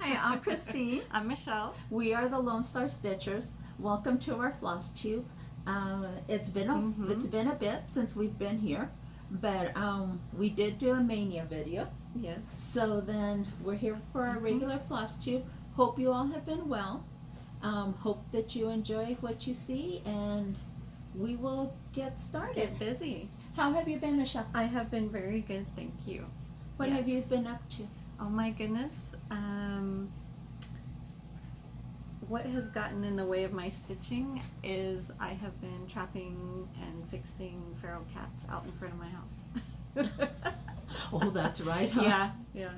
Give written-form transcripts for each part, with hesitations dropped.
Hi, I'm Christine. I'm Michelle. We are the Lone Star Stitchers. Welcome to our Flosstube. It's been a bit since we've been here, but we did do a mania video. Yes. So then we're here for our regular Flosstube. Hope you all have been well. Hope that you enjoy what you see, and we will get started. Get busy. How have you been, Michelle? I have been very good, thank you. What have you been up to? Oh my goodness. What has gotten in the way of my stitching is I have been trapping and fixing feral cats out in front of my house. Oh, that's right, huh? Yeah, yeah.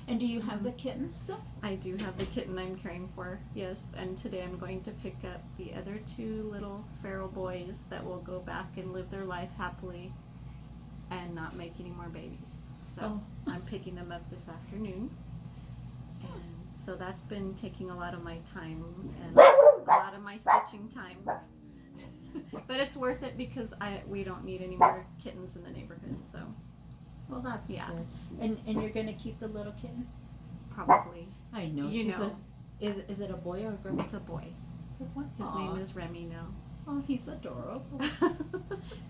And do you have the kitten still? I do have the kitten I'm caring for, yes. And today I'm going to pick up the other two little feral boys that will go back and live their life happily and not make any more babies. So I'm picking them up this afternoon. And so that's been taking a lot of my time and a lot of my stitching time. But it's worth it because we don't need any more kittens in the neighborhood, so. Well, that's good. And you're gonna keep the little kitten? Probably. I know. Is it a boy or a girl? It's a boy. It's a boy. His name is Remy now. Oh, he's adorable.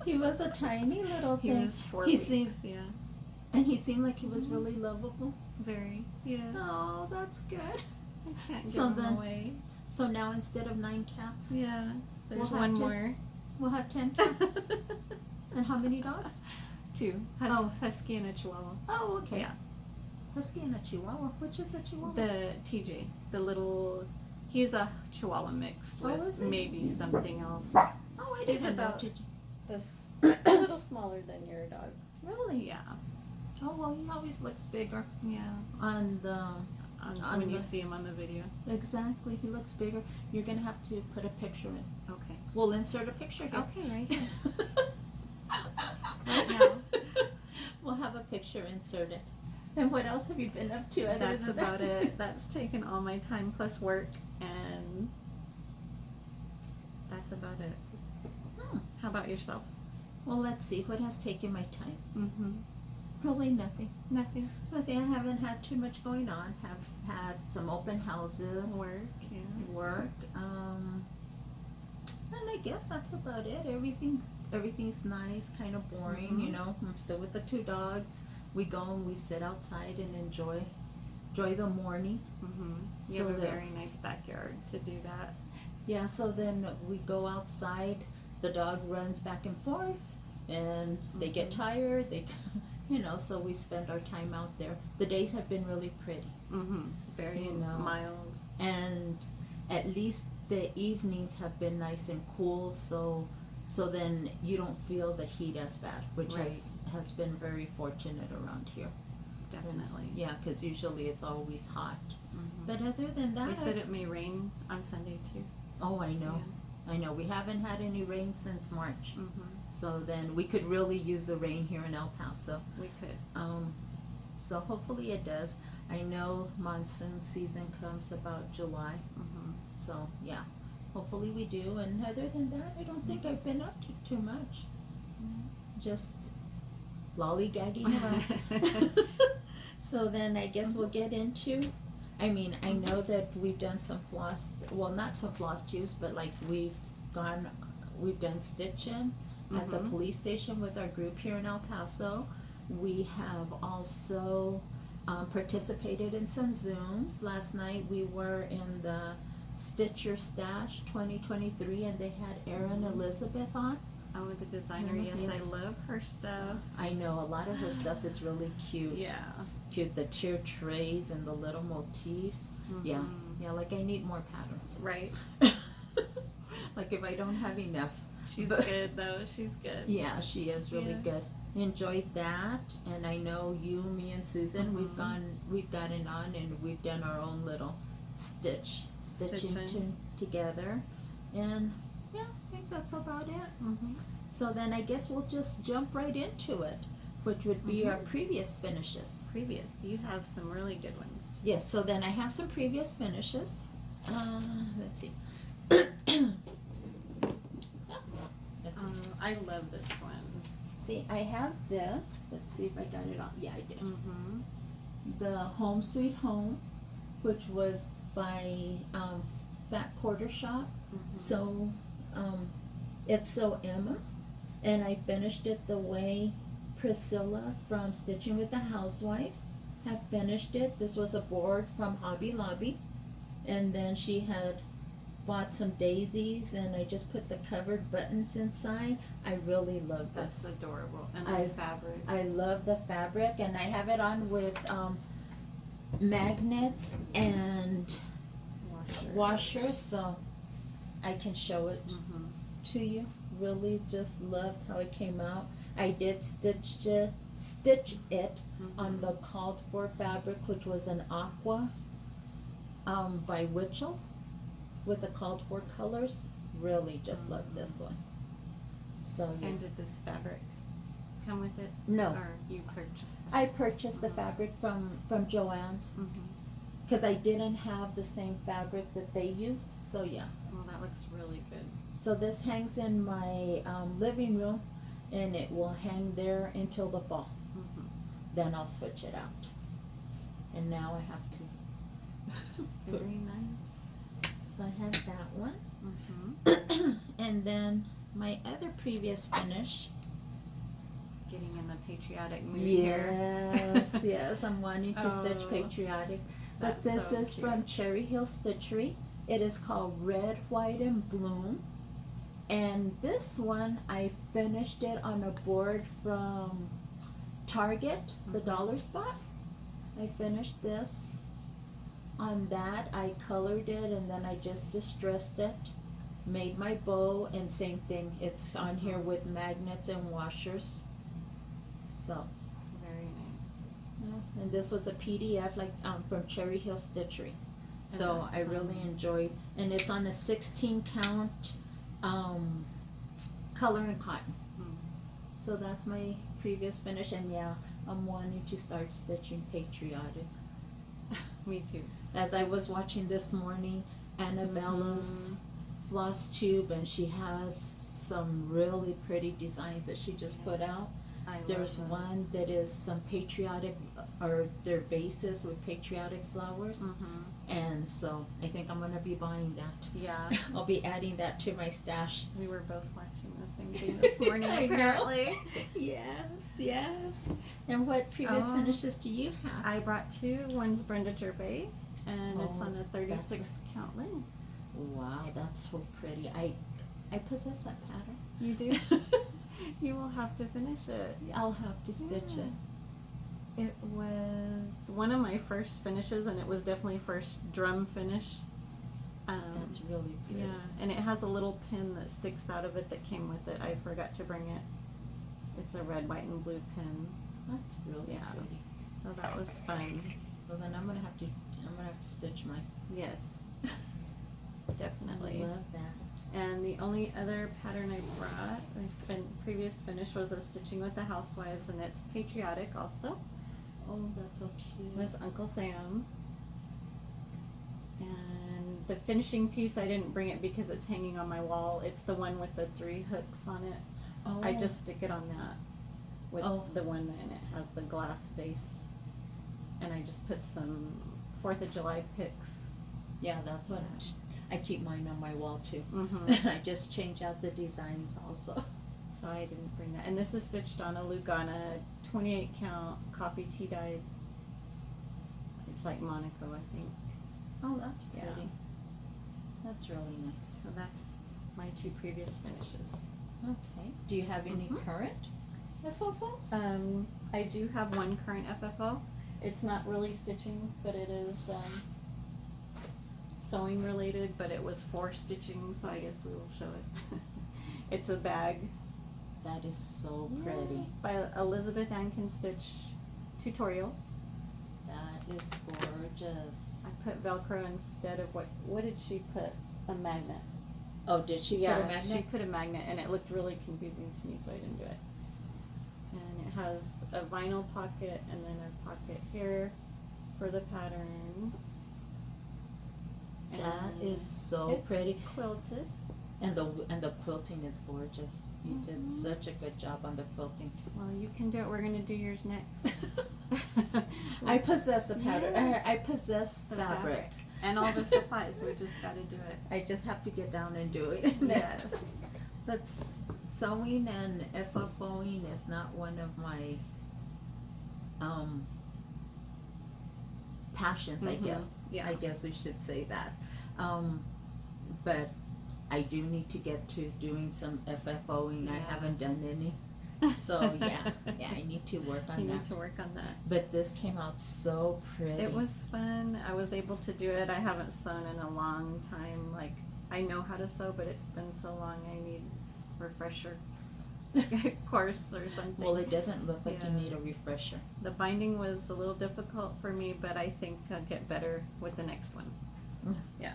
He was a tiny little thing. He was 4 weeks. Yeah. And he seemed like he was really lovable. Very. Yes. Oh, that's good. I can't give him away. So now instead of 9 cats, yeah, there's one more. We'll have 10 cats. And how many dogs? 2. Husky and a Chihuahua. Oh, okay. Yeah. Husky and a Chihuahua. Which is a Chihuahua? The TJ. The little. He's a Chihuahua mixed with maybe something else. Oh, I didn't know TJ. This a little smaller than your dog. Really? Yeah. Oh, well, he always looks bigger. Yeah. When you see him on the video. Exactly. He looks bigger. You're going to have to put a picture in. Okay. We'll insert a picture here. Okay, right here. Right now. We'll have a picture inserted. And what else have you been up to other That's than about that? it. That's taken all my time plus work, and that's about it. How about yourself? Well, let's see. What has taken my time? Mm-hmm. Really nothing. Nothing. Nothing. I haven't had too much going on. Have had some open houses. Work, yeah. Work. And I guess that's about it. Everything's nice, kind of boring, you know. I'm still with the 2 dogs. We go and we sit outside and enjoy the morning. You have a very nice backyard to do that. Yeah, so then we go outside. The dog runs back and forth, and they get tired. So we spend our time out there. The days have been really pretty. Very mild. And at least the evenings have been nice and cool, so then you don't feel the heat as bad, which has been very fortunate around here. Definitely. Yeah, because usually it's always hot. But other than that, they said it may rain on Sunday too. Oh, I know. Yeah. I know. We haven't had any rain since March. So then we could really use the rain here in El Paso. We could. So hopefully it does. I know monsoon season comes about July. So yeah, hopefully we do. And other than that, I don't think I've been up to too much. Just lollygagging around. So then I guess we'll get into, I know that we've done some not some floss tubes, but like we've done stitching at the police station with our group here in El Paso. We have also participated in some Zooms. Last night we were in the Stitcher Stash 2023, and they had Erin Elizabeth on. Oh, the designer, yes, I love her stuff. I know, a lot of her stuff is really cute. Yeah. Cute, the tier trays and the little motifs. Yeah, like I need more patterns. Right. Like if I don't have enough. She's good though, she's good. Yeah, she is really good. Enjoyed that, and I know you, me, and Susan, we've gotten on and we've done our own little stitching together, and yeah, I think that's about it. So then I guess we'll just jump right into it, which would be our previous finishes. You have some really good ones. Yes, so then I have some previous finishes. Let's see. I love this one. See, I have this. Let's see if I got it on. Yeah, I did. The Home Sweet Home which was by Fat Quarter Shop. So it's So Emma, and I finished it the way Priscilla from Stitching with the Housewives had finished it. This was a board from Hobby Lobby, and then she had bought some daisies, and I just put the covered buttons inside. I really love this. That's adorable. And I- the fabric. I love the fabric, and I have it on with magnets and washers, so I can show it Mm-hmm. to you. Really just loved how it came out. I did stitch it on the called for fabric, which was an aqua by Witchell with the called for colors. Really just love this one. So yeah. And did this fabric come with it? No, Or you purchased it? I purchased the fabric from Joann's Mm-hmm. because I didn't have the same fabric that they used. So yeah. Well, that looks really good. So this hangs in my living room, and it will hang there until the fall. Mm-hmm. Then I'll switch it out. And now I have to. Very nice. So I have that one. Mm-hmm. And then my other previous finish. Getting in the patriotic mood here. Yes, yes, I'm wanting to stitch Oh, patriotic. But that's this so is cute. from Cherry Hill Stitchery. It is called Red, White, and Bloom. And this one, I finished it on a board from Target, the Mhm. Dollar Spot. I finished this on that. I colored it, and then I just distressed it, made my bow, and same thing. It's on here with magnets and washers. So, Very nice. yeah, and this was a PDF like from Cherry Hill Stitchery. So And I that's, really enjoyed, and it's on a 16 count color and cotton. Mm. So that's my previous finish, and yeah, I'm wanting to start stitching patriotic. Me too. As I was watching this morning, Annabella's Flosstube, and she has some really pretty designs that she just put out. I love There's those. one that is some patriotic, or their vases with patriotic flowers. Mm-hmm. And so I think I'm gonna be buying that. Yeah. I'll be adding that to my stash. We were both watching the same thing this morning, I know. apparently. Yes, yes. And what previous Oh. finishes do you have? I brought two. One's Brenda Gervais, and it's Oh, on a 36 count linen. Wow, that's so pretty. I possess that pattern. You do? You will have to finish it. I'll have to stitch Yeah. it. It was one of my first finishes, and it was definitely first drum finish. That's really pretty. Yeah, and it has a little pin that sticks out of it that came with it. I forgot to bring it. It's a red, white, and blue pin. That's really Yeah. pretty. So that was fun. So then I'm gonna have to stitch mine. Yes, definitely. I love that. And the only other pattern I brought, my previous finish, was a Stitching with the Housewives, and it's patriotic also. Oh, that's so cute. It was Uncle Sam. And the finishing piece, I didn't bring it because it's hanging on my wall. It's the one with the 3 hooks on it. Oh. I just stick it on that with Oh. the one, and it has the glass base. And I just put some 4th of July picks. Yeah, that's what I keep mine on my wall too. Mm-hmm. And I just change out the designs also. So I didn't bring that. And this is stitched on a Lugana 28 count copy tea dyed. It's like Monaco, I think. Oh, that's pretty. Yeah. That's really nice. So that's my 2 previous finishes. Okay. Do you have any Mhm. current FFOs? I do have one current FFO. It's not really stitching, but it is sewing related, but it was for stitching, so I guess we will show it. It's a bag. That is so pretty. Yes, by Elizabeth Ann Can Stitch tutorial. That is gorgeous. I put Velcro instead of what did she put? A magnet. Oh, did she Yeah, put a magnet? she put a magnet, and it looked really confusing to me, so I didn't do it. And it has a vinyl pocket and then a pocket here for the pattern. That And is so it's pretty. quilted. And the quilting is gorgeous. You did such a good job on the quilting. Well, you can do it. We're gonna do yours next. I possess a pattern. Yes. I possess The fabric. and all the supplies. We just got to do it. I just have to get down and do it. Yes. But sewing and FFOing is not one of my passions, I Mhm. guess. Yeah. I guess we should say that. But I do need to get to doing some FFOing. I Yeah. haven't done any. So yeah, I need to work on You that. need to work on that. But this came out so pretty. It was fun. I was able to do it. I haven't sewn in a long time. Like, I know how to sew, but it's been so long. I need refresher course or something. Well, it doesn't look like Yeah. you need a refresher. The binding was a little difficult for me, but I think I'll get better with the next one. Mm. Yeah.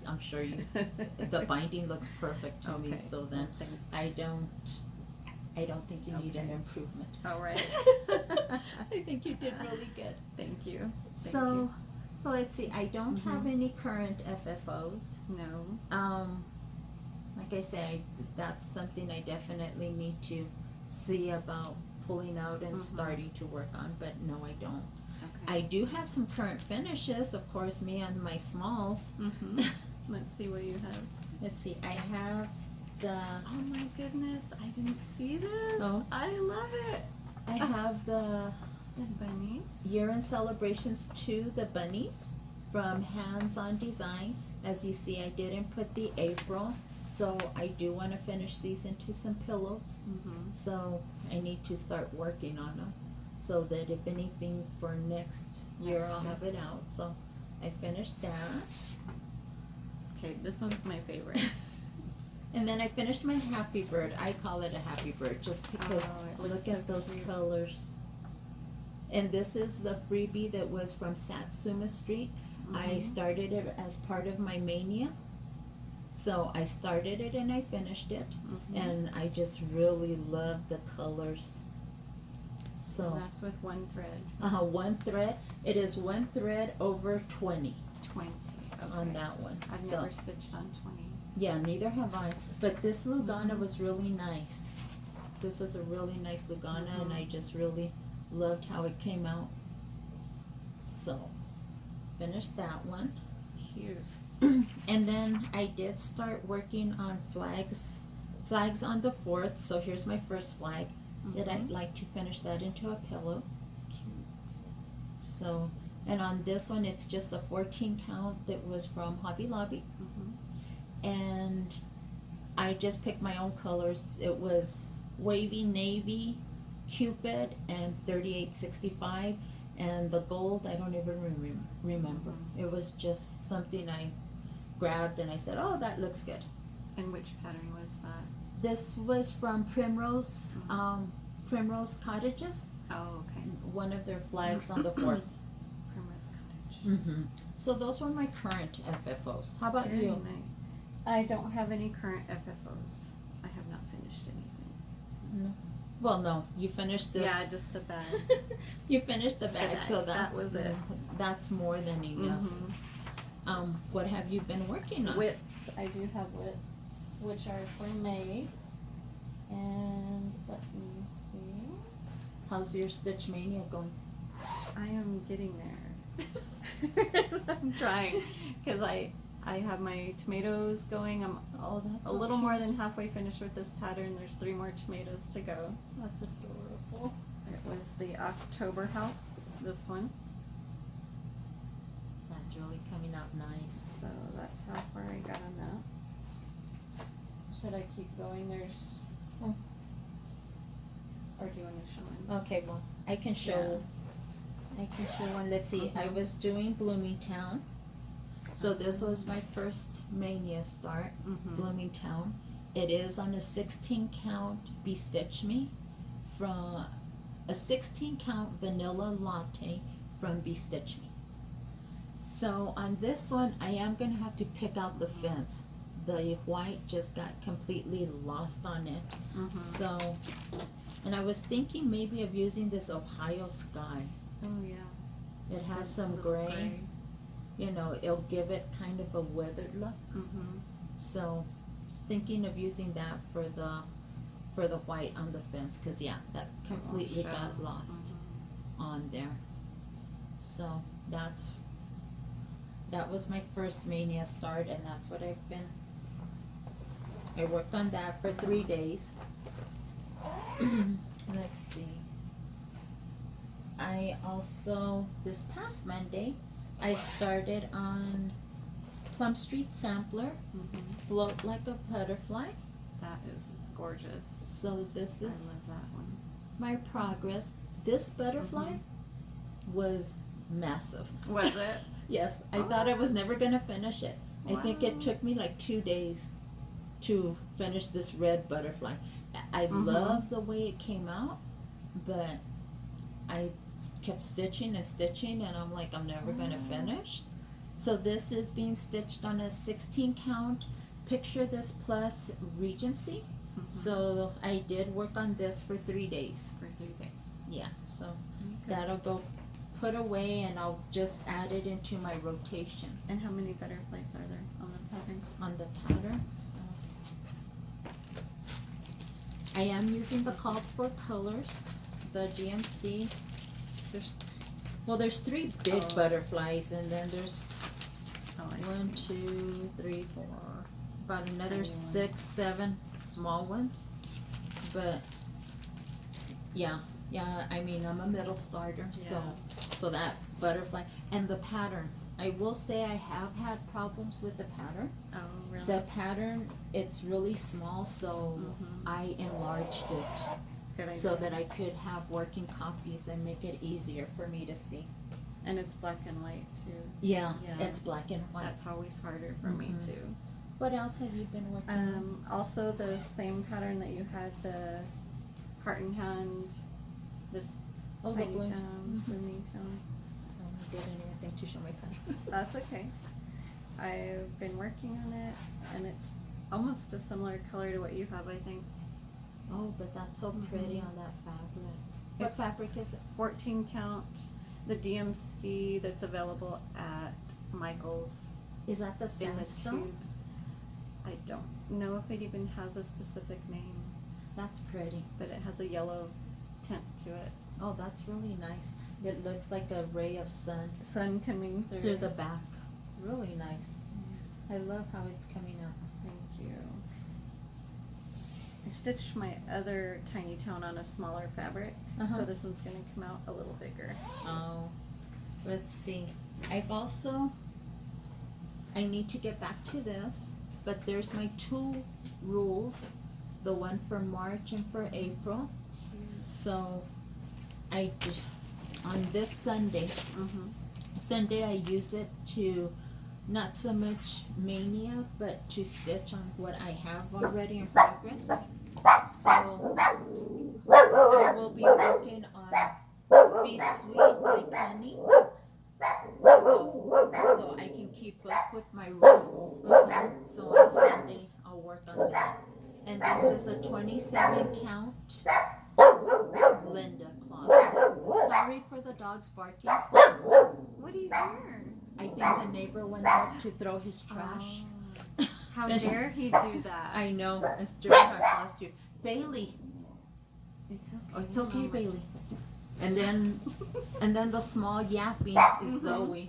I'm sure you. The binding looks perfect to me. Okay. So then Thanks. I don't think you need an Okay. improvement. All right. I think you did really good. Thank you. So let's see. I don't have Mhm. any current FFOs. No. Like I say, that's something I definitely need to see about pulling out and Mhm. starting to work on. But no, I don't. Okay. I do have some current finishes. Of course, me and my smalls. Mm-hmm. Let's see what you have. Let's see. I have the. Oh my goodness! I didn't see this. Oh. I love it. I have the The bunnies. Year-End Celebrations 2, the bunnies from Hands On Design. As you see, I didn't put the April, so I do want to finish these into some pillows. Mm-hmm. So I need to start working on them, so that if anything for next year, Next I'll year. have it out. So I finished that. Okay, this one's my favorite. And then I finished my Happy Bird. I call it a Happy Bird just because Oh, it looks look at so those cute. colors. And this is the freebie that was from Satsuma Street. I Mhm. started it as part of my mania. So I started it and I finished it. Mhm. And I just really love the colors. So So that's with one thread. one thread. It is one thread over 20 20. Okay. on that one. I've So never stitched on 20. yeah, neither have I. But this Lugana Mhm. was really nice. This was a really nice Lugana, and Mhm. I just really loved how it came out. So, finished that one. Cute. And then I did start working on flags on the 4th. So here's my first flag that I'd Mhm. like to finish that into a pillow. Cute. So, and on this one, it's just a 14 count that was from Hobby Lobby. Mm-hmm. And I just picked my own colors. It was wavy navy, Cupid, and 3865, and the gold I don't even remember. Mhm. It was just something I grabbed and I said, "Oh, that looks good." And which pattern was that? This was from Primrose, Primrose Cottages. Oh, okay. One of their flags on the 4th. Primrose Cottage. Mm-hmm. So those were my current FFOs. How about Very you? nice. I don't have any current FFOs. I have not finished anything. No. Well, no, you finished this. Yeah, just the bag. You finished the bag, so that that's was it. That's more than enough. Mm-hmm. What have you been working on? WIPS. I do have WIPS, which are for May. And let me see. How's your Stitch Mania going? I am getting there. I'm trying because I have my tomatoes going. I'm Oh, that's a so little cute. more than halfway finished with this pattern. There's 3 more tomatoes to go. That's adorable. It was the October house, this one. That's really coming out nice. So that's how far I got on that. Should I keep going? There's. Oh. Or do you want to show one? Okay, well, I can show. I can show one. Let's see. I Mhm. was doing Bloomingtown. So this was my first Mania start. Mm-hmm. Bloomingtown. It is on a 16 count Bestitch Me from a 16 count vanilla latte from Bestitch Me. So on this one, I am gonna have to pick out the fence. The white just got completely lost on it. Mm-hmm. So, and I was thinking maybe of using this Ohio Sky. Oh yeah. It has Good some little gray. You know, it'll give it kind of a weathered look. Mm-hmm. So was thinking of using that for the white on the fence, because yeah, that completely got lost on there. So that was my first mania start, and that's what I worked on that for 3 days. Let's see. I also, this past Monday, I started on Plum Street Sampler, Float Like a Butterfly. That is gorgeous. So this is I love that one. my progress. This butterfly was massive. Was it? Yes, I thought I was never gonna finish it. I think it took me like 2 days to finish this red butterfly. I love the way it came out, but I kept stitching and stitching, and I'm like, I'm never gonna finish. So this is being stitched on a 16 count Picture This Plus Regency. So I did work on this for 3 days. For 3 days. Yeah, so that'll go put away, and I'll just add it into my rotation. And how many butterflies are there on the pattern? On the pattern, I am using the called for colors, the GMC. There's 3 big butterflies, and then there's 1, 2, 3, 4, about another 6, 7 small ones. But yeah, I mean, I'm a middle starter, so that butterfly and the pattern. I will say I have had problems with the pattern. Oh, really? The pattern, it's really small, so I enlarged it. Good idea. So that I could have working copies and make it easier for me to see. And it's black and white too. Yeah, it's black and white. That's always harder for me too. What else have you been working on? Also the same pattern that you had, the heart and hand, this tiny the town, blooming town. I didn't even think to show my pattern. That's okay. I've been working on it, and it's almost a similar color to what you have, I think. Oh, but that's so pretty on that fabric. What It's fabric is it? 14 count, the DMC that's available at Michael's Is that the in the sandstone? tubes. I don't know if it even has a specific name, That's pretty. but it has a yellow tint to it. Oh, that's really nice. It looks like a ray of sun Sun coming through the back. Really nice. I love how it's coming out. Thank you. I stitched my other tiny town on a smaller fabric, so this one's going to come out a little bigger. Oh, let's see. I need to get back to this, but there's my 2 rules, the one for March and for April. So on this Sunday, I use it to not so much mania, but to stitch on what I have already in progress. So I will be working on Be Sweet like Honey, so I can keep up with my rules. So on Sunday I'll work on that. And this is a 27 count Linda cloth. Sorry for the dogs barking. What do you hear? I think the neighbor went out to throw his trash. How dare he do that? I know, it's during our Flosstube. Bailey. It's okay. Oh, it's okay, Bailey. And then the small yapping is Zoe.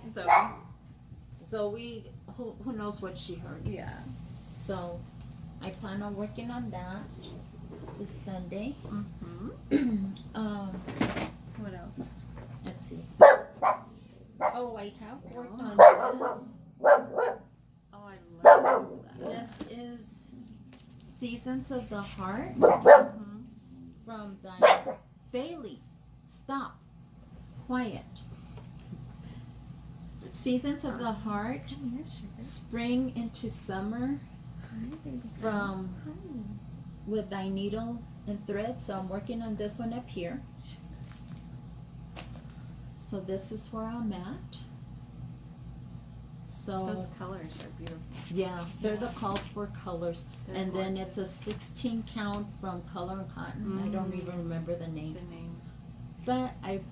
Zoe, who knows what she heard. Yeah. So I plan on working on that this Sunday. What else? Let's see. Oh, I have worked on this. Oh, I love that. This is Seasons of the Heart from Diane. Bailey, stop. Quiet. Seasons of the Heart, Spring into Summer from with Thy Needle and Thread. So I'm working on this one up here. So this is where I'm at. So Those colors are beautiful. yeah, they're the called for colors. They're And then it's a gorgeous. 16 count from Color and Cotton. I don't even remember the name. The name. But I've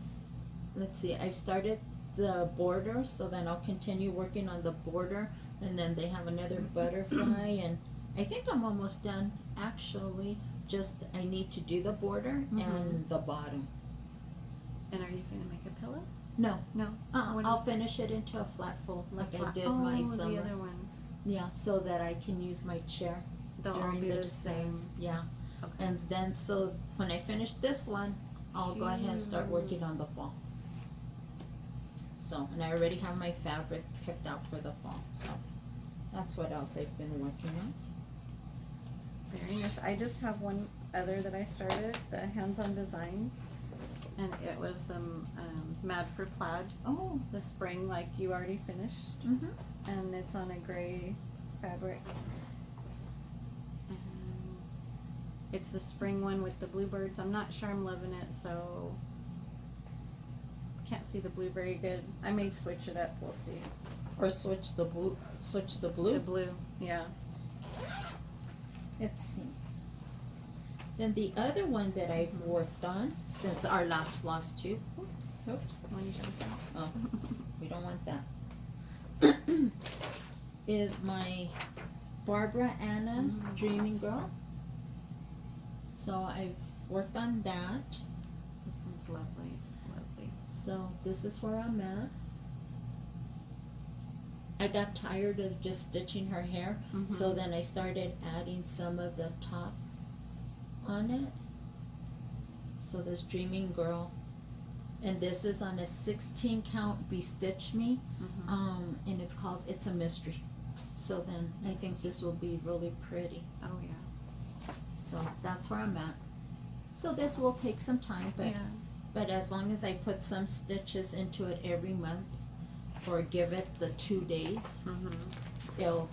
started the border, so then I'll continue working on the border, and then they have another butterfly, and I think I'm almost done actually. Just I need to do the border and the bottom. And are you gonna make a pillow? No. No. What I'll is finish it into a flat fold like I did oh, my the summer. other one. Yeah, so that I can use my chair They'll all during be the the same. designs. Yeah. Okay. And then so when I finish this one, I'll go ahead and start working on the fall. So, and I already have my fabric picked out for the fall. So that's what else I've been working on. Very nice. I just have one other that I started, the hands-on design, and it was the Mad for Plaid, Oh. the spring, like you already finished, and it's on a gray fabric. And it's the spring one with the bluebirds. I'm not sure I'm loving it, so can't see the blue very good. I may switch it up. We'll see. Or switch the blue. Switch the blue. The blue, yeah. Let's see. Then the other one that I've worked on since our last Flosstube. Oops. One jumped out. Oh, we don't want that. Is my Barbara Anna Dreaming Girl. So I've worked on that. This one's lovely, lovely. So this is where I'm at. I got tired of just stitching her hair, so then I started adding some of the top on it. So this Dreaming Girl, and this is on a 16 count Bestitch Me, and it's called It's a Mystery. So then I think this will be really pretty. Oh yeah. So that's where I'm at. So this will take some time, but as long as I put some stitches into it every month, or give it the 2 days, it'll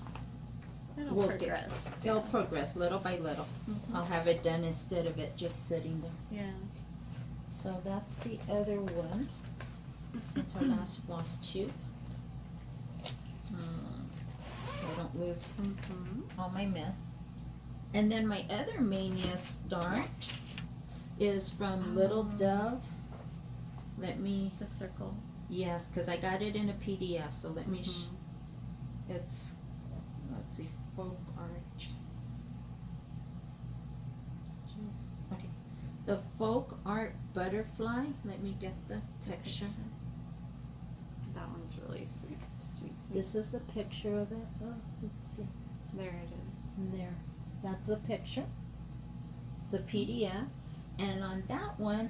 progress. It'll progress little by little. I'll have it done instead of it just sitting there. Yeah. So that's the other one since our last floss tube. So I don't lose all my mess. And then my other mania start is from Little Dove. Let me, The circle. yes, because I got it in a PDF, so let me, it's, let's see, folk art. Okay, the folk art butterfly, let me get the picture. That one's really sweet, sweet, sweet. This is the picture of it. Oh, let's see. There it is. And there, that's a picture. It's a PDF, and on that one,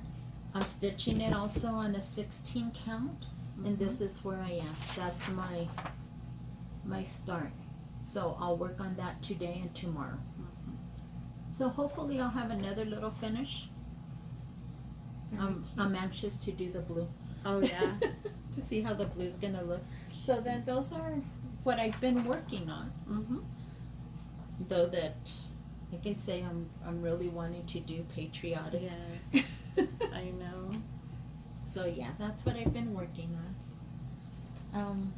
I'm stitching it also on a 16 count, and this is where I am. That's my start. So I'll work on that today and tomorrow. So hopefully I'll have another little finish. I'm anxious to do the blue. Oh yeah. To see how the blue's gonna look. So then those are what I've been working on. Though that, like I say, I'm really wanting to do patriotic. Yes. I know. So yeah, that's what I've been working on.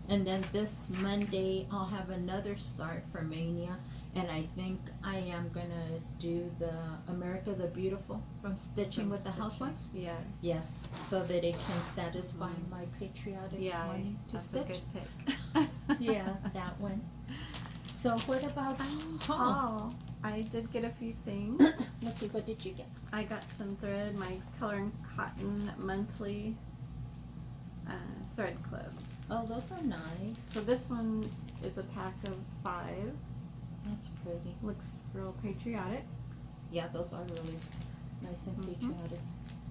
And then this Monday I'll have another start for Mania, and I think I am gonna do the America the Beautiful from Stitching with the Housewives. Yes. Yes, so that it can satisfy my patriotic wanting to that's stitch. a good pick. Yeah, that one. So what about haul? I did get a few things. Let's see, what did you get? I got some thread, my Color and Cotton monthly thread club. Oh, those are nice. So this one is a pack of 5. That's pretty. Looks real patriotic. Yeah, those are really nice and patriotic.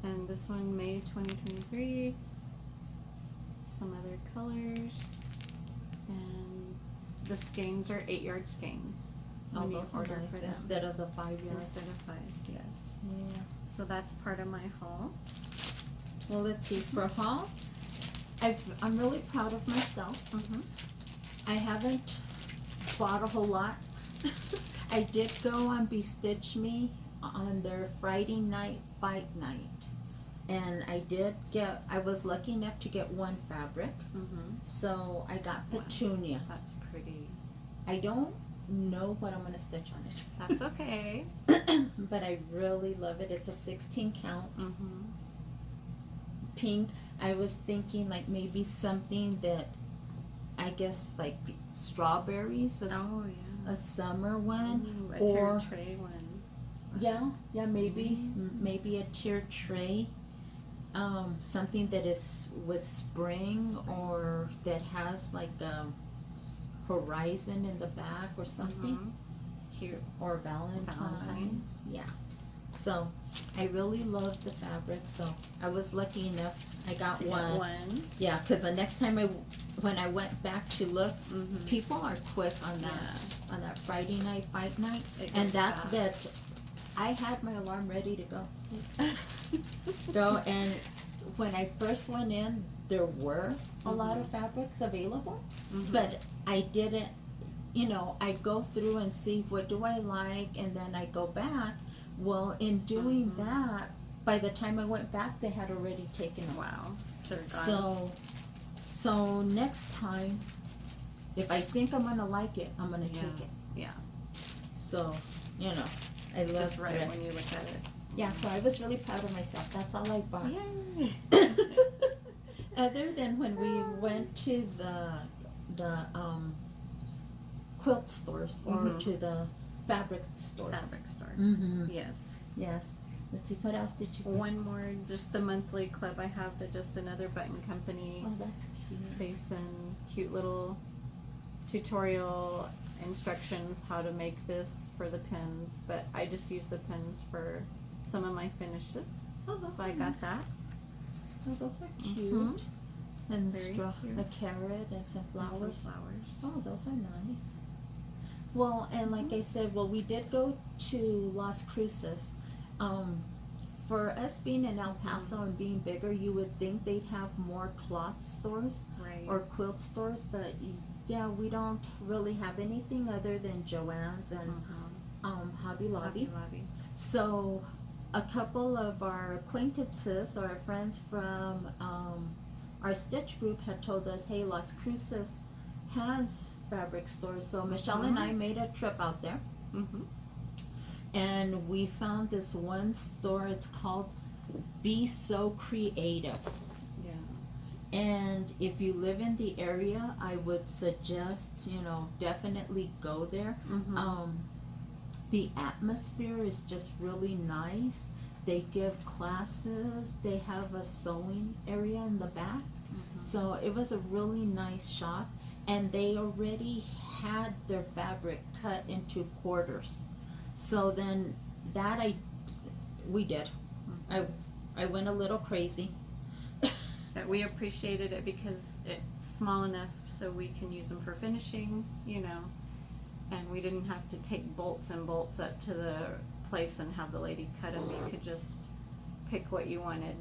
And this one, May 2023. Some other colors. And the skeins are 8-yard skeins. Oh, when you those are order nice. for them. Instead of the 5 yards. Instead of 5, yes. Yeah. So that's part of my haul. Well, let's see. For haul, I'm really proud of myself. I haven't bought a whole lot. I did go on Bestitch Me on their Friday night fight night, and I was lucky enough to get one fabric. So I got Petunia. That's pretty. I don't know what I'm gonna stitch on it. That's okay. But I really love it. It's a 16 count. Pink. I was thinking like maybe something that I guess like strawberries. Oh yeah. a summer one. Ooh, a or- tiered tray one. Yeah, maybe maybe a tiered tray. Something that is with spring, or that has like a horizon in the back or something. Cute. Or Valentine's. Yeah. So I really love the fabric. So I was lucky enough. I got one. Yeah, because the next time when I went back to look, people are quick on that Friday night, fight night, and that's fast. that. I had my alarm ready to go. And when I first went in, there were a lot of fabrics available, but I didn't. I go through and see what do I like, and then I go back. Well, in doing that, by the time I went back, they had already taken it. Wow. They're gone. So next time, if I think I'm gonna like it, I'm gonna take it. Yeah. So, I love Just right it. when you look at it. Yeah, so I was really proud of myself. That's all I bought. Yay. Other than when we went to the quilt stores or to the fabric stores. Fabric store. Yes. Yes. Let's see, what else did you buy? One more, just the monthly club I have, that just another button company. Oh, that's cute. They send cute little tutorial instructions how to make this for the pins, but I just use the pins for some of my finishes. Oh, those So are I got that. Oh, those are cute. And Very cute. a carrot and some flowers. And some flowers. Oh, those are nice. Well, and like I said, we did go to Las Cruces. For us being in El Paso and being bigger, you would think they'd have more cloth stores Right. or quilt stores, but yeah, we don't really have anything other than Joann's and Hobby Lobby. Hobby Lobby. So a couple of our acquaintances or our friends from our stitch group had told us, hey, Las Cruces has fabric stores. So Michelle and I made a trip out there. And we found this one store. It's called Be So Creative. Yeah. And if you live in the area, I would suggest, definitely go there. The atmosphere is just really nice. They give classes. They have a sewing area in the back. So it was a really nice shop. And they already had their fabric cut into quarters. So then we did. I went a little crazy. But we appreciated it because it's small enough so we can use them for finishing, and we didn't have to take bolts and bolts up to the place and have the lady cut them. You could just pick what you wanted.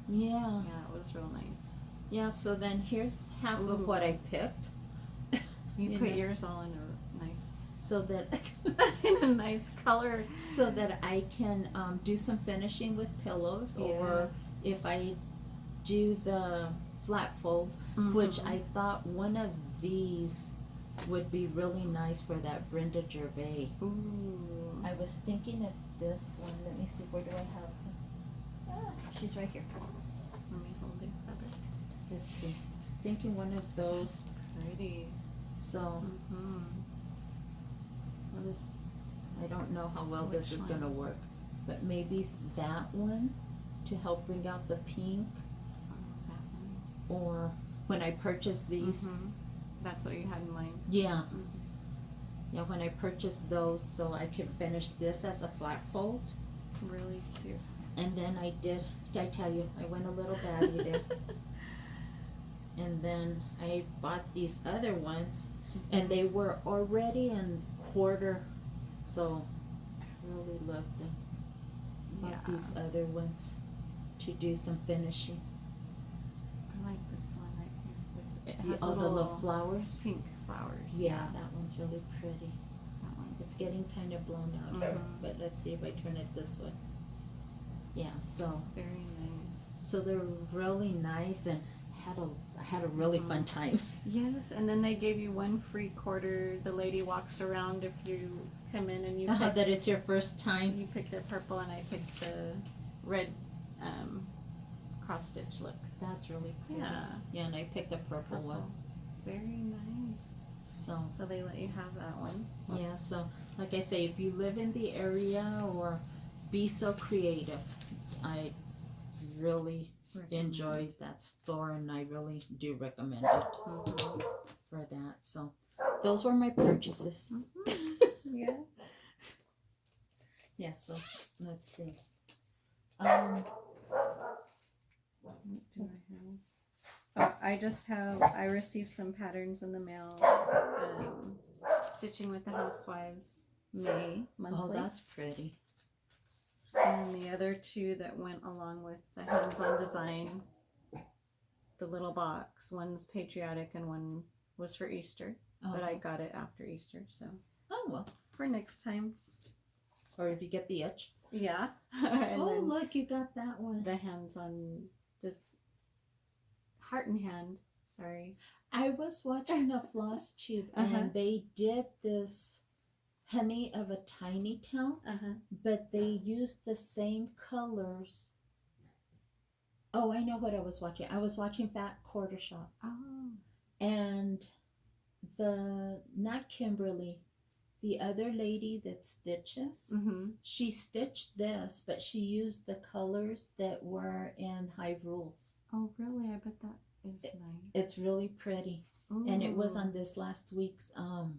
Yeah. Yeah, it was real nice. Yeah, so then here's half of what I picked. You put yours all in a nice, so that in a nice color, so that I can do some finishing with pillows, or if I do the flat folds, which I thought one of these would be really nice for that Brenda Gervais. Ooh. I was thinking of this one. Let me see, where do I have her? She's right here. Let me hold it. Let's see. I was thinking one of those. Pretty. So I don't know how well this is gonna work, but maybe that one to help bring out the pink. Or when I purchased these, that's what you had in mind. yeah, when I purchased those, so I could finish this as a flat fold. Really cute. And then I tell you, I went a little batty there. And then I bought these other ones, and they were already in quarter, so I really loved them. Bought these other ones to do some finishing. I like this one right here. It has The little flowers. Pink flowers. Yeah, that one's really pretty. That one's It's getting kind of blown out, but let's see if I turn it this way. Yeah, so very nice. So they're really nice, and I had a really fun time. Yes, and then they gave you one free quarter. The lady walks around if you come in and you pick, that it's your first time. you picked a purple and I picked the red cross stitch look. That's really pretty. Yeah. Yeah, and I picked a purple one. Very nice. So they let you have that one. Yeah, so like I say, if you live in the area or be so creative, I really enjoy that store, and I really do recommend it for that. So those were my purchases. Yeah. Yeah, so let's see. What do I have? Oh, I received some patterns in the mail. Stitching with the Housewives May monthly. Oh, that's pretty. And the other two that went along with the hands-on design, the little box. One's patriotic and one was for Easter. Oh, but I got it after Easter, so. Oh, well. For next time. Or if you get the itch. Yeah. Oh, look, you got that one. The hands-on, just heart and hand. Sorry. I was watching a Flosstube, and they did this Honey of a Tiny Town, but they used the same colors. Oh, I know what I was watching. I was watching Fat Quarter Shop. Oh. And not Kimberly, the other lady that stitches, she stitched this, but she used the colors that were in Hive Rules. Oh, really? I bet that is nice. It's really pretty. Ooh. And it was on this last week's oh,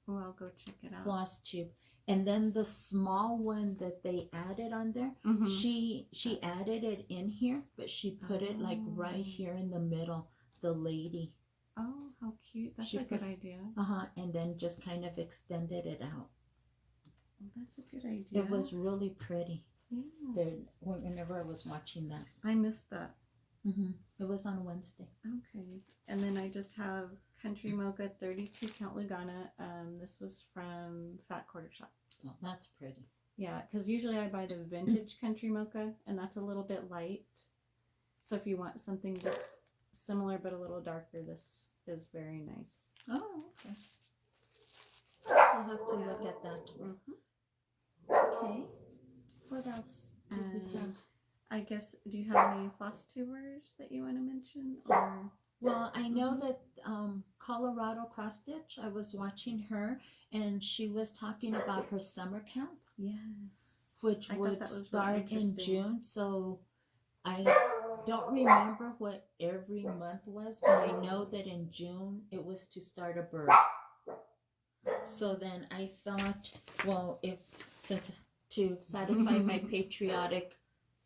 I'll go check it out. Flosstube. And then the small one that they added on there, she added it in here, but she put it like right here in the middle, the lady. Oh, how cute. That's a good idea. And then just kind of extended it out. Oh, that's a good idea. It was really pretty. Yeah. Whenever I was watching that. I missed that. It was on Wednesday. Okay. And then I just have Country Mocha 32 Count Lugana. This was from Fat Quarter Shop. Oh, that's pretty. Yeah, because usually I buy the vintage Country Mocha, and that's a little bit light. So if you want something just similar but a little darker, this is very nice. Oh, okay. I'll have to look at that. Okay. What else do we have? I guess, do you have any Flosstubers that you want to mention? Or well, I know that Colorado Cross Stitch, I was watching her, and she was talking about her summer camp. Yes. Which would start in June. So I don't remember what every month was, but I know that in June it was to start a bird. So then I thought, well, since to satisfy my patriotic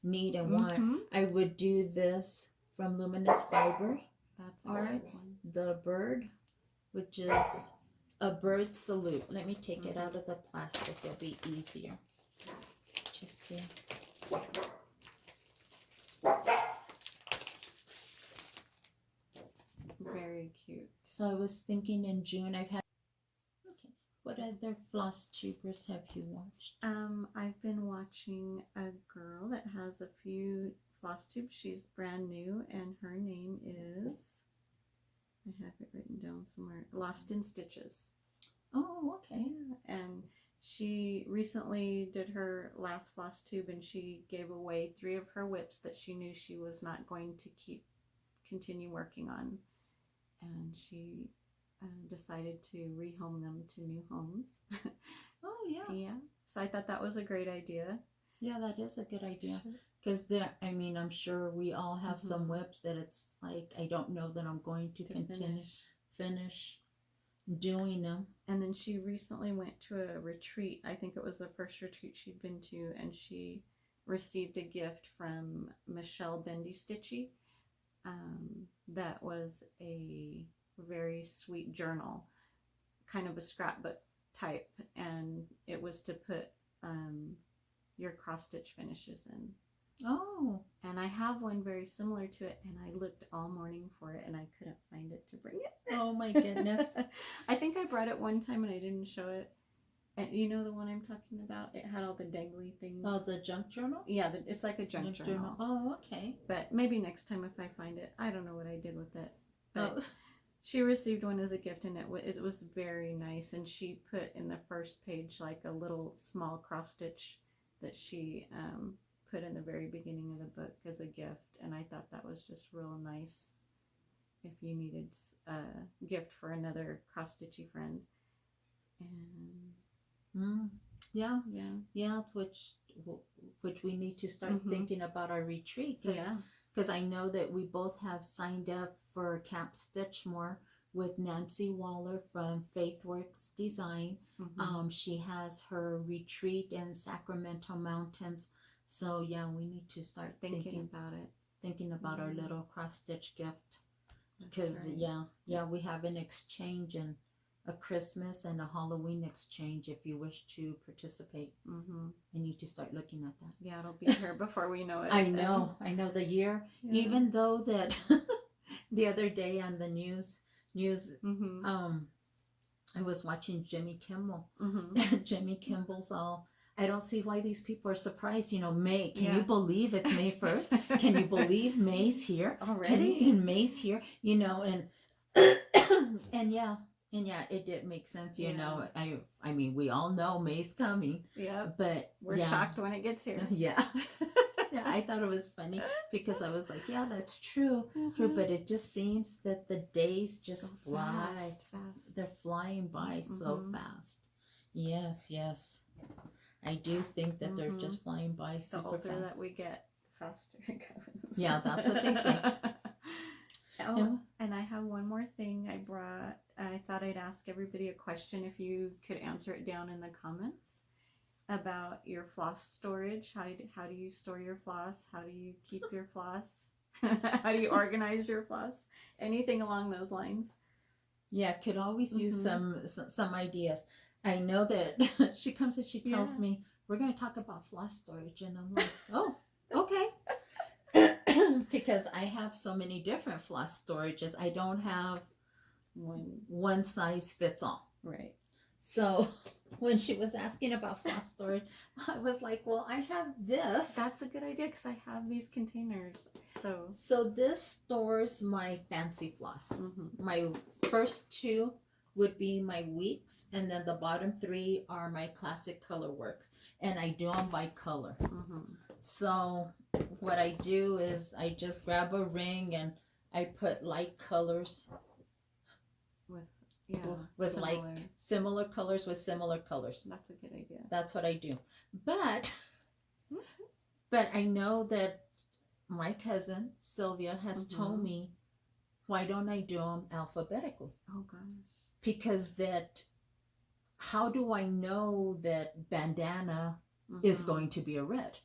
need and want, I would do this from Luminous Fiber Arts, the bird, which is a bird salute. Let me take it out of the plastic, it'll be easier to see. Very cute. So I was thinking in June, I've had. Okay, what other Flosstubers have you watched? I've been watching a girl that has a few Flosstubes. She's brand new, and her name is, I have it written down somewhere, Lost in Stitches. Oh, okay. Yeah. And she recently did her last Flosstube, and she gave away 3 of her WIPS that she knew she was not going to continue working on. And she decided to rehome them to new homes. Oh, yeah. Yeah. So I thought that was a great idea. Yeah, that is a good idea. Because I'm sure we all have some WIPs that it's like, I don't know that I'm going to continue finish doing them. And then she recently went to a retreat. I think it was the first retreat she'd been to, and she received a gift from Michelle Bendy Stitchy. That was a very sweet journal, kind of a scrapbook type, and it was to put your cross stitch finishes in. Oh. And I have one very similar to it, and I looked all morning for it, and I couldn't find it to bring it. Oh my goodness. I think I brought it one time and I didn't show it. And you know the one I'm talking about? It had all the dangly things. Oh, the junk journal? Yeah, it's like a junk journal. Oh, okay. But maybe next time if I find it. I don't know what I did with it. But she received one as a gift, and it was very nice. And she put in the first page like a little small cross stitch that she put in the very beginning of the book as a gift. And I thought that was just real nice. if you needed a gift for another cross-stitchy friend. And yeah, yeah, which we need to start thinking about our retreat, because I know that we both have signed up for Camp Stitch More with Nancy Waller from Faithworks Design. She has her retreat in Sacramento Mountains, so yeah, we need to start thinking about our little cross stitch gift, because we have an exchange and a Christmas and a Halloween exchange if you wish to participate. I need to start looking at that. Yeah, it'll be here before we know it. I know the year. Even though that the other day on the news, I was watching Jimmy Kimmel. Jimmy Kimmel's all, I don't see why these people are surprised. May. Can you believe it's May 1st? Can you believe May's here? Already? May's here, and and yeah, it did make sense, I mean, we all know May's coming. Yeah. But we're shocked when it gets here. Yeah. Yeah, I thought it was funny because I was like, yeah, that's true. But it just seems that the days just fly. Fast. They're flying by so fast. Yes. I do think that they're just flying by super fast. The older that we get, the faster it goes. Yeah, that's what they say. And I have one more thing I brought. I thought I'd ask everybody a question if you could answer it down in the comments about your floss storage. How do you store your floss? How do you keep your floss? How do you organize your floss? Anything along those lines. Yeah, could always use some ideas. I know that she comes and she tells me, we're going to talk about floss storage. And I'm like, oh, okay. Because I have so many different floss storages. I don't have one size fits all. Right. So when she was asking about floss storage, I was like, well, I have this. That's a good idea because I have these containers. So this stores my fancy floss. My first two would be my WIPS, and then the bottom three are my classic color works, and I do them by color. So what I do is I just grab a ring and I put light colors with like similar colors with similar colors. That's a good idea. That's what I do. But I know that my cousin Sylvia has told me, why don't I do them alphabetically? Oh gosh. Because how do I know that bandana is going to be a red?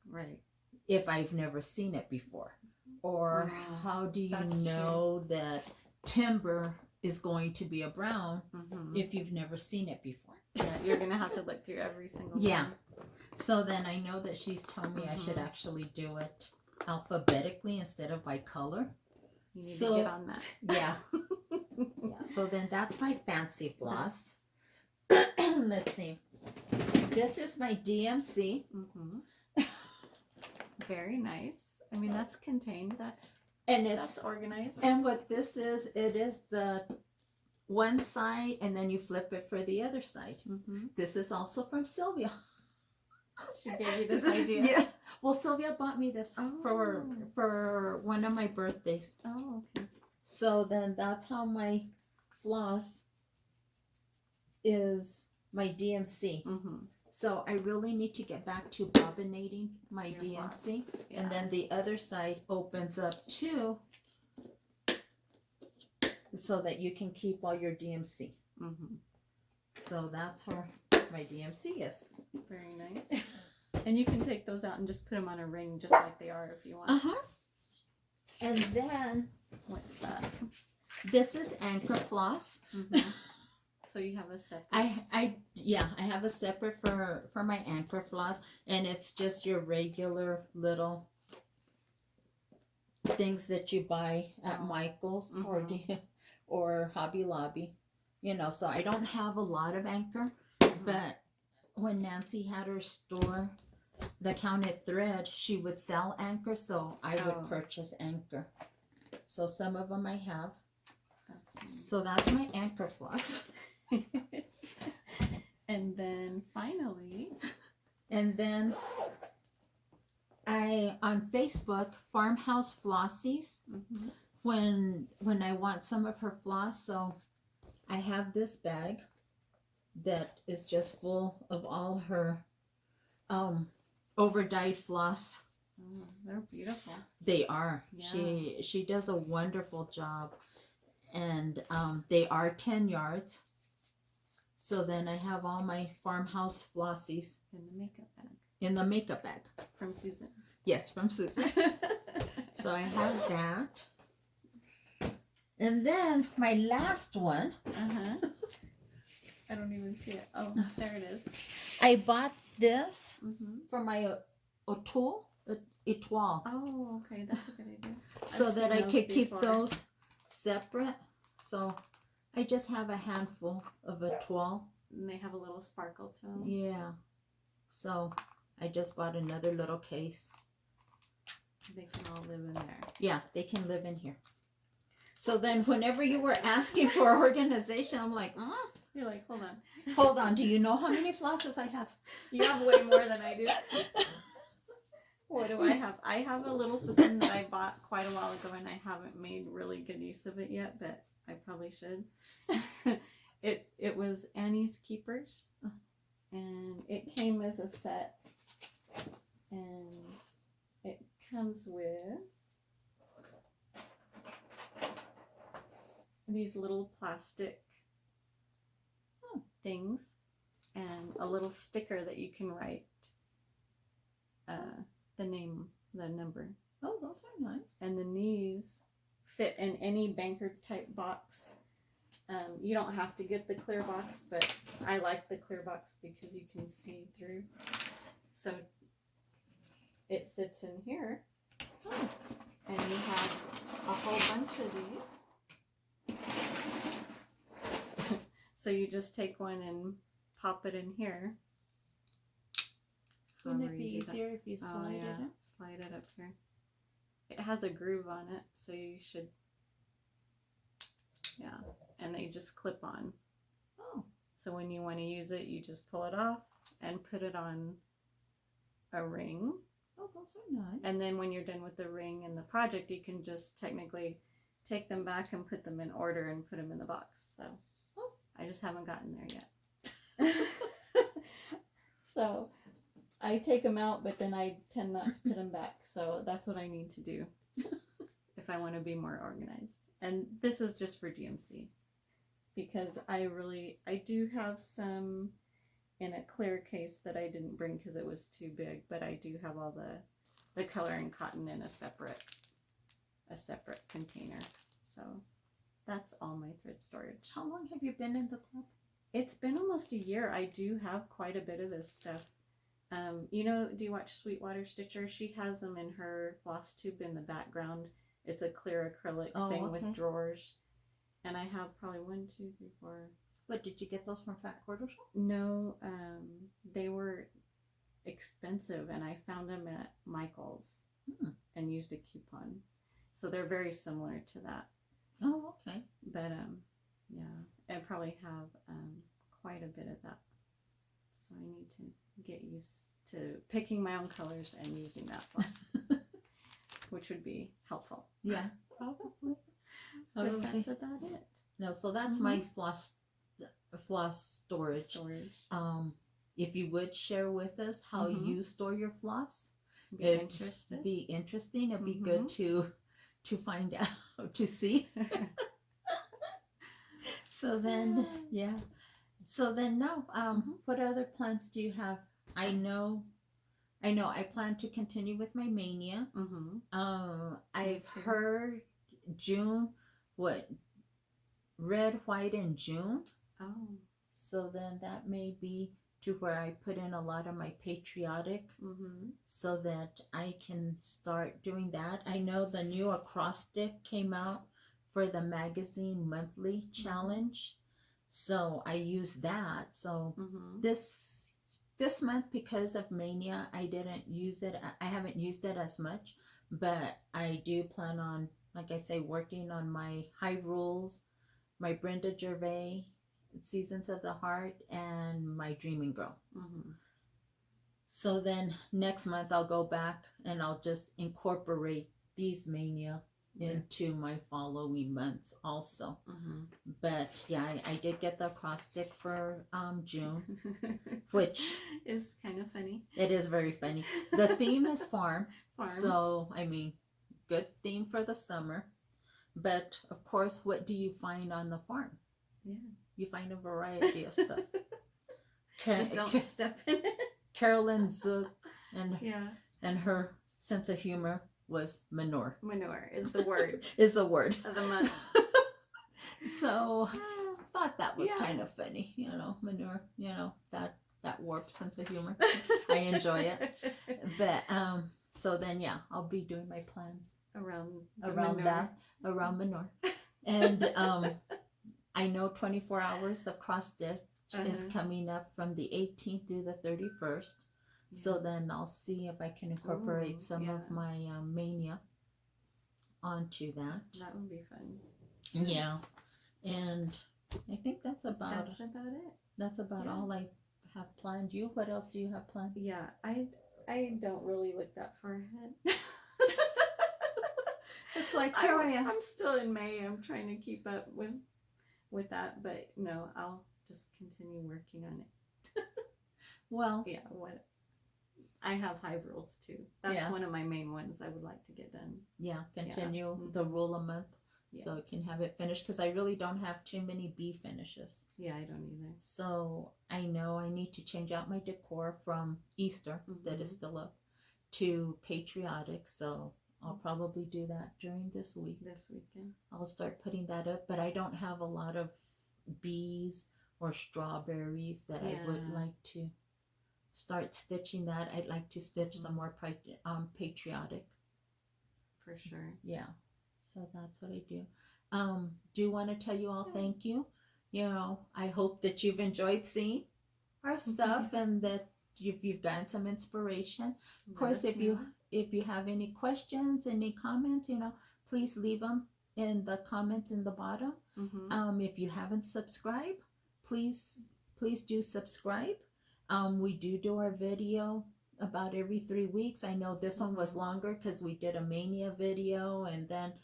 Right. If I've never seen it before. Or how do you know that timber is going to be a brown if you've never seen it before? Yeah, you're going to have to look through every single one. So then I know that she's told me I should actually do it alphabetically instead of by color. You need to get on that. Yeah. So then that's my fancy floss. Let's see. This is my DMC. Very nice. I mean, that's contained. That's organized. And what this is, it is the one side, and then you flip it for the other side. This is also from Sylvia. She gave you this idea. Yeah. Well, Sylvia bought me this for one of my birthdays. Oh, okay. So then that's how my floss is my DMC. So I really need to get back to bobbinating my DMC. And then the other side opens up too, so that you can keep all your DMC. So that's where my DMC is. Very nice. And you can take those out and just put them on a ring just like they are if you want. And then, what's that? This is anchor floss. So you have a separate. I have a separate for my anchor floss, and it's just your regular little things that you buy at Michael's or Hobby Lobby. So I don't have a lot of anchor, but when Nancy had her store, the Counted Thread, she would sell anchor, so I would purchase anchor. So some of them I have. That's nice. So that's my anchor floss. And then finally, I on Facebook, Farmhouse Flossies. when I want some of her floss. So I have this bag that is just full of all her over dyed floss. Oh, they're beautiful. They are. Yeah. She does a wonderful job, and they are 10 yards. So then I have all my farmhouse flossies In the makeup bag. in the makeup bag. From Susan. Yes, from Susan. So I have that. And then my last one. Uh-huh. I don't even see it. Oh, there it is. I bought this Mm-hmm. for my étoile. Oh, okay. That's a good idea. So I've that seen I those could keep before. those separate. So I just have a handful of étoile. And they have a little sparkle to them. Yeah. So I just bought another little case. They can all live in there. Yeah, they can live in here. So then whenever you were asking for organization, I'm like, You're like, hold on. hold on. Do you know how many flosses I have? You have way more than I do. What do I have? I have a little system that I bought quite a while ago, and I haven't made really good use of it yet, but I probably should. It was Annie's Keepers, and it came as a set, and it comes with these little plastic things and a little sticker that you can write the name, the number. Oh, those are nice. And then these fit in any banker type box. You don't have to get the clear box, but I like the clear box because you can see through. So it sits in here. Oh. And you have a whole bunch of these. So you just take one and pop it in here. Wouldn't However it be you do that. easier if you slide it in? Slide it up here. It has a groove on it, so you should, yeah, and they just clip on. Oh. So when you want to use it, you just pull it off and put it on a ring. Oh, those are nice. And then when you're done with the ring and the project, you can just technically take them back and put them in order and put them in the box. So I just haven't gotten there yet. So I take them out, but then I tend not to put them back. So that's what I need to do if I want to be more organized. And this is just for DMC because I do have some in a clear case that I didn't bring because it was too big, but I do have all the color and cotton in a separate container. So that's all my thread storage. How long have you been in the club? It's been almost a year. I do have quite a bit of this stuff. You know, do you watch Sweetwater Stitcher? She has them in her Flosstube in the background. It's a clear acrylic thing with drawers. And I have probably 1, 2, 3, 4. What, did you get those from Fat Quarter Shop? No, they were expensive, and I found them at Michael's and used a coupon. So they're very similar to that. Oh, okay. But yeah, I probably have quite a bit of that. So I need to get used to picking my own colors and using that floss, which would be helpful. Yeah, probably. But that's about it. No, so that's my floss storage. If you would share with us how you store your floss, it'd be interesting. It'd be good to find out, to see. So then, yeah. So then, no. What other plans do you have? I know. I plan to continue with my mania. I've heard June. What? Red, white, and June. Oh. So then that may be to where I put in a lot of my patriotic, so that I can start doing that. I know the new acrostic came out for the magazine monthly challenge, so I used that. So this month, because of mania, I didn't use it. I haven't used it as much, but I do plan on, like I say, working on my Hive rules, my Brenda Gervais Seasons of the Heart, and my Dream and Grow. So then next month I'll go back and I'll just incorporate these mania into my following months also. Mm-hmm. But yeah, I did get the acrostic for June, which is kind of funny. it is very funny. The theme is farm. Farm. So I mean, good theme for the summer. But of course, what do you find on the farm? Yeah. You find a variety of stuff. Just don't step in it. Carolyn Zook Yeah. and her sense of humor was manure. Manure is the word. Is the word of the month. So thought that was Yeah. kind of funny, you know, manure, you know, that warped sense of humor. I enjoy it. But so then yeah, I'll be doing my plans around manure. Around manure. And I know 24 hours of cross stitch is coming up from the 18th through the 31st. Yeah. So then I'll see if I can incorporate some of my mania onto that. That would be fun. Yeah. And I think that's about it. That's about all I have planned. You? What else do you have planned? Yeah, I don't really look that far ahead. It's like here I am. I'm still in May. I'm trying to keep up with that, but no, I'll just continue working on it. Well, yeah, I have Hive rules too. That's one of my main ones I would like to get done. Yeah, continue the rule a month. Yes. So I can have it finished because I really don't have too many bee finishes. Yeah, I don't either. So I know I need to change out my decor from Easter, that is still up, to patriotic. So I'll probably do that during this week. This weekend. I'll start putting that up, but I don't have a lot of bees or strawberries that I would like to start stitching that. I'd like to stitch some more patriotic. For sure. Yeah. So that's what I do. Do want to tell you all thank you. You know, I hope that you've enjoyed seeing our stuff and that you've gotten some inspiration. Of course, if you have any questions, any comments, you know, please leave them in the comments in the bottom. If you haven't subscribed, please do subscribe. We do our video about every 3 weeks. I know this one was longer because we did a mania video and then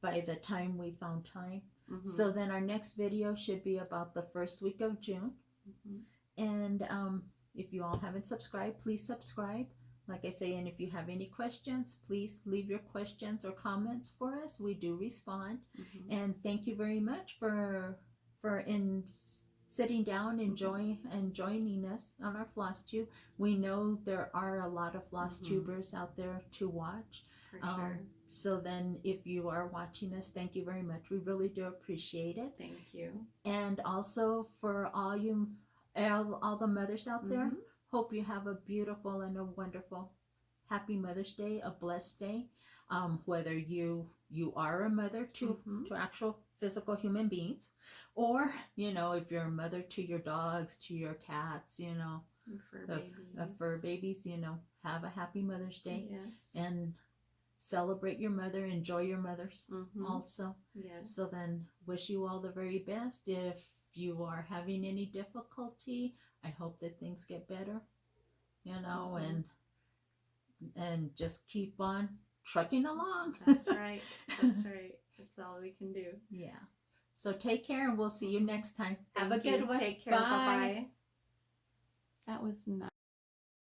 by the time we found time. So then our next video should be about the first week of June. And if you all haven't subscribed, please subscribe. Like I say, and if you have any questions, please leave your questions or comments for us. We do respond. And thank you very much for sitting down and joining us on our Flosstube. We know there are a lot of Flosstubers out there to watch. For sure. So then if you are watching us, thank you very much. We really do appreciate it. Thank you. And also for all the mothers out there, hope you have a beautiful and a wonderful happy Mother's Day, a blessed day. Whether you are a mother to actual physical human beings, or you know, if you're a mother to your dogs, to your cats, you know, fur babies, you know, have a happy Mother's Day. Yes. And celebrate your mother, enjoy your mothers also. Yes. So then wish you all the very best. If you are having any difficulty, I hope that things get better, you know, and just keep on trucking along. That's right. That's right. That's all we can do. Yeah. So take care and we'll see you next time. Have a good one. Take care. Bye-bye. That was nice.